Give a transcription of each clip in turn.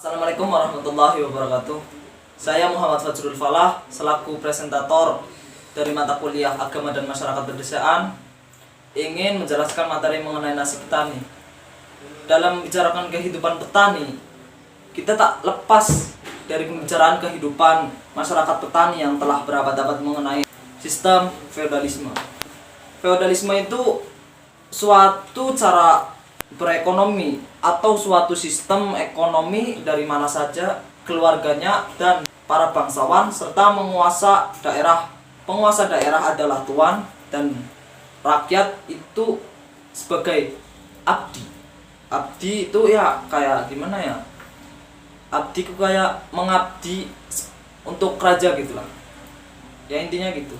Assalamualaikum warahmatullahi wabarakatuh. Saya Muhammad Fajrul Falah selaku presentator dari mata kuliah Agama dan Masyarakat Pedesaan ingin menjelaskan materi mengenai nasib petani. Dalam membicarakan kehidupan petani, kita tak lepas dari pembicaraan kehidupan masyarakat petani yang telah berabad-abad mengenai sistem feodalisme. Feodalisme itu suatu cara berekonomi atau suatu sistem ekonomi dari mana saja keluarganya dan para bangsawan serta penguasa daerah adalah tuan dan rakyat itu sebagai abdi. Abdi itu ya kayak gimana ya? Abdi itu kayak mengabdi untuk raja gitulah. Ya intinya gitu.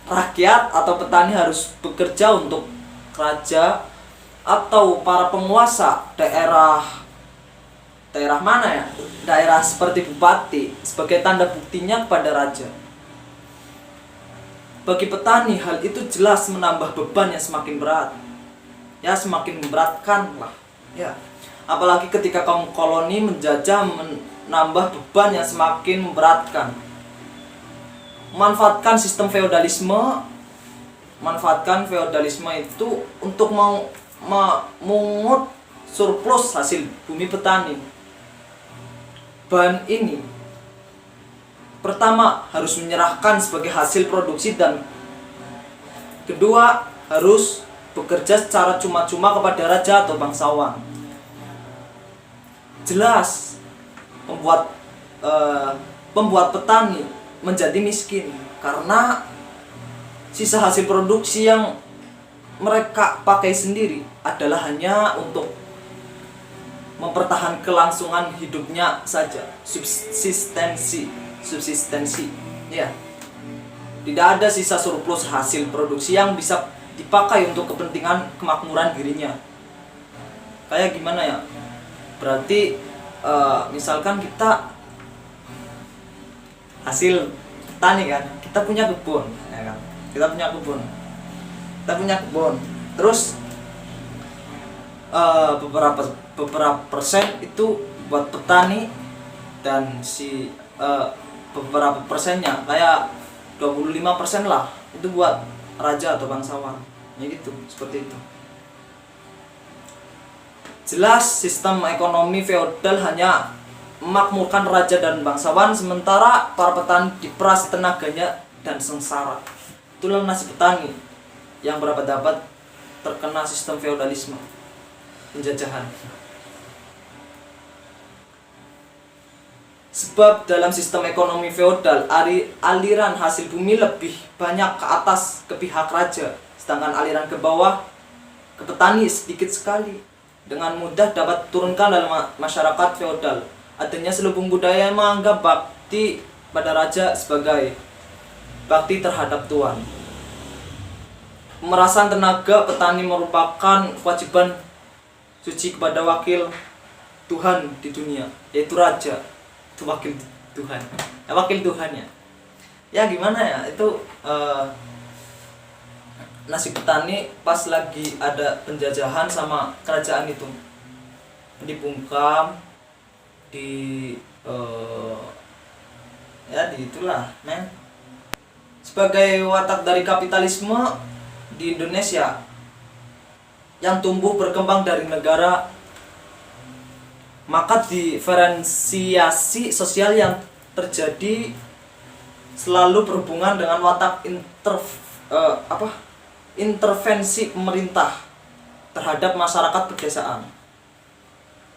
Rakyat atau petani harus bekerja untuk raja atau para penguasa daerah mana ya? Daerah seperti bupati sebagai tanda buktinya kepada raja. Bagi petani hal itu jelas menambah beban yang semakin berat. Ya semakin memberatkan lah. Ya. Apalagi ketika kaum koloni menjajah menambah beban yang semakin memberatkan. Manfaatkan feodalisme itu untuk memungut surplus hasil bumi petani. Bahan ini pertama harus menyerahkan sebagai hasil produksi dan kedua harus bekerja secara cuma-cuma kepada raja atau bangsawan. Jelas pembuat petani menjadi miskin karena sisa hasil produksi yang mereka pakai sendiri adalah hanya untuk mempertahankan kelangsungan hidupnya saja, subsistensi ya. Tidak ada sisa surplus hasil produksi yang bisa dipakai untuk kepentingan kemakmuran dirinya. Kayak gimana ya? Berarti misalkan kita hasil tani kan, kita punya kebun ya kan? Kita punya kebun. Terus beberapa persen itu buat petani dan beberapa persennya kayak 25% lah itu buat raja atau bangsawan. Ya gitu, seperti itu. Jelas sistem ekonomi feodal hanya memakmurkan raja dan bangsawan sementara para petani diperas tenaganya dan sengsara. Itulah nasib petani yang berabad-abad terkena sistem feodalisme penjajahan. Sebab dalam sistem ekonomi feodal aliran hasil bumi lebih banyak ke atas ke pihak raja, sedangkan aliran ke bawah ke petani sedikit sekali. Dengan mudah dapat turunkan dalam masyarakat feodal. Adanya selubung budaya yang menganggap bakti pada raja sebagai bakti terhadap tuan. Pemerasan tenaga petani merupakan kewajiban suci kepada wakil Tuhan di dunia, yaitu raja. Itu wakil Tuhan. Wakil Tuhannya. Ya gimana ya? Itu nasib petani pas lagi ada penjajahan sama kerajaan itu. Dibungkam itulah, men. Sebagai watak dari kapitalisme di Indonesia yang tumbuh berkembang dari negara, maka diferensiasi sosial yang terjadi selalu berhubungan dengan watak intervensi pemerintah terhadap masyarakat pedesaan.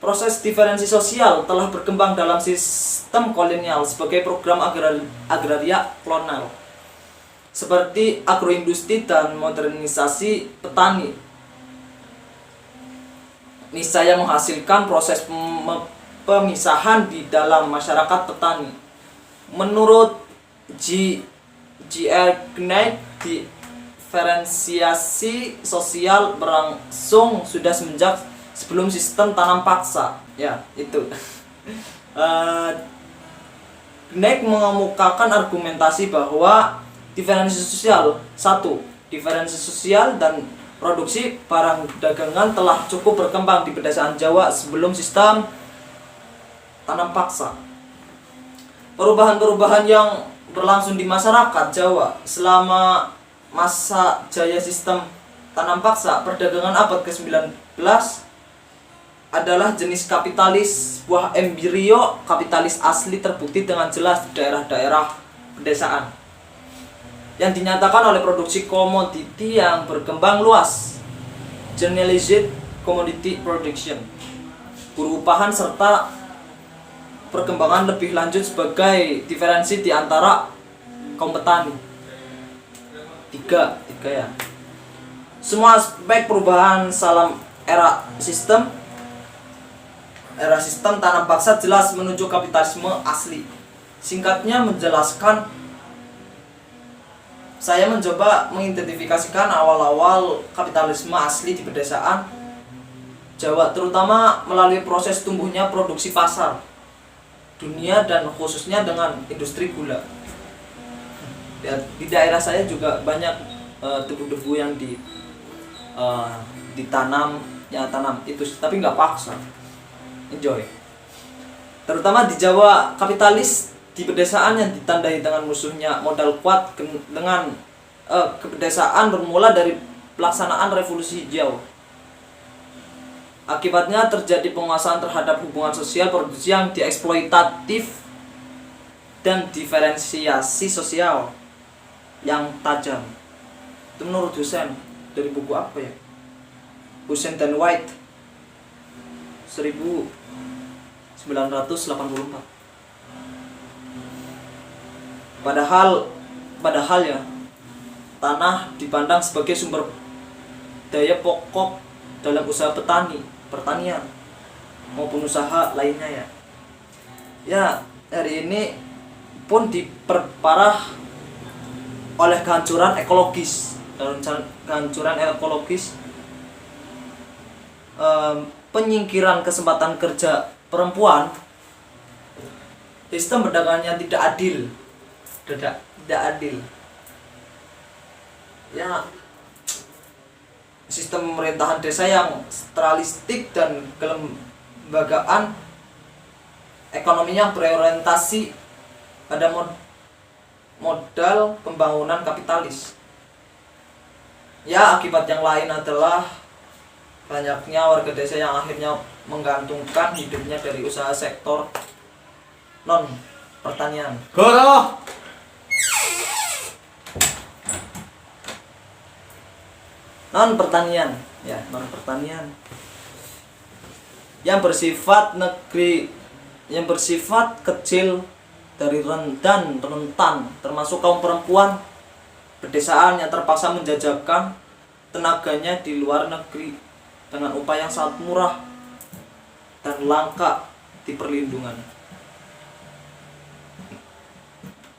Proses diferensi sosial telah berkembang dalam sistem kolonial sebagai program agraria kolonial, seperti agroindustri dan modernisasi petani. Niscaya menghasilkan proses pemisahan di dalam masyarakat petani. Menurut G.R. Knight, diferensiasi sosial berlangsung sudah semenjak sebelum sistem tanam paksa. Ya, itu. Knight mengemukakan argumentasi bahwa diferensiasi sosial dan produksi barang dagangan telah cukup berkembang di pedesaan Jawa sebelum sistem tanam paksa. Perubahan-perubahan yang berlangsung di masyarakat Jawa selama masa jaya sistem tanam paksa perdagangan abad ke-19 adalah jenis kapitalis buah embrio kapitalis asli terbukti dengan jelas di daerah-daerah pedesaan yang dinyatakan oleh produksi komoditi yang berkembang luas, generalized commodity production, buruh upahan serta perkembangan lebih lanjut sebagai diferensi di antara kaum petani. Tiga ya. Semua aspek perubahan salam era sistem tanam paksa jelas menuju kapitalisme asli. Singkatnya menjelaskan, saya mencoba mengidentifikasikan awal-awal kapitalisme asli di pedesaan Jawa, terutama melalui proses tumbuhnya produksi pasar dunia dan khususnya dengan industri gula. Ya, di daerah saya juga banyak debu-debu yang ditanam, itu, tapi nggak paksa. Enjoy. Terutama di Jawa kapitalis di pedesaan yang ditandai dengan musuhnya modal kuat dengan kepedesaan bermula dari pelaksanaan revolusi hijau. Akibatnya terjadi penguasaan terhadap hubungan sosial produksi yang dieksploitatif dan diferensiasi sosial yang tajam. Itu menurut Hussein dari buku apa ya? Hussein dan White 1984. Padahal ya, tanah dipandang sebagai sumber daya pokok dalam usaha pertanian maupun usaha lainnya ya. Ya, hari ini pun diperparah oleh kehancuran ekologis. Penyingkiran kesempatan kerja perempuan, sistem perdagangannya tidak adil. Ya, sistem pemerintahan desa yang sentralistik dan kelembagaan ekonominya berorientasi pada modal pembangunan kapitalis. Ya, akibat yang lain adalah banyaknya warga desa yang akhirnya menggantungkan hidupnya dari usaha sektor non pertanian. Non pertanian yang bersifat kecil dari dan rentan, termasuk kaum perempuan pedesaan yang terpaksa menjajakan tenaganya di luar negeri dengan upah yang sangat murah dan langka di perlindungan.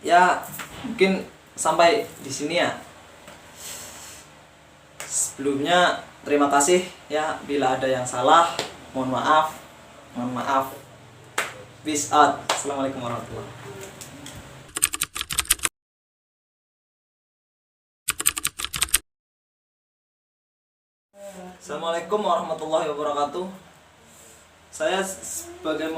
Ya, mungkin sampai di sini ya. Sebelumnya terima kasih ya, bila ada yang salah mohon maaf. Peace out. Assalamualaikum warahmatullahi wabarakatuh. Assalamualaikum warahmatullahi wabarakatuh. Saya sebagai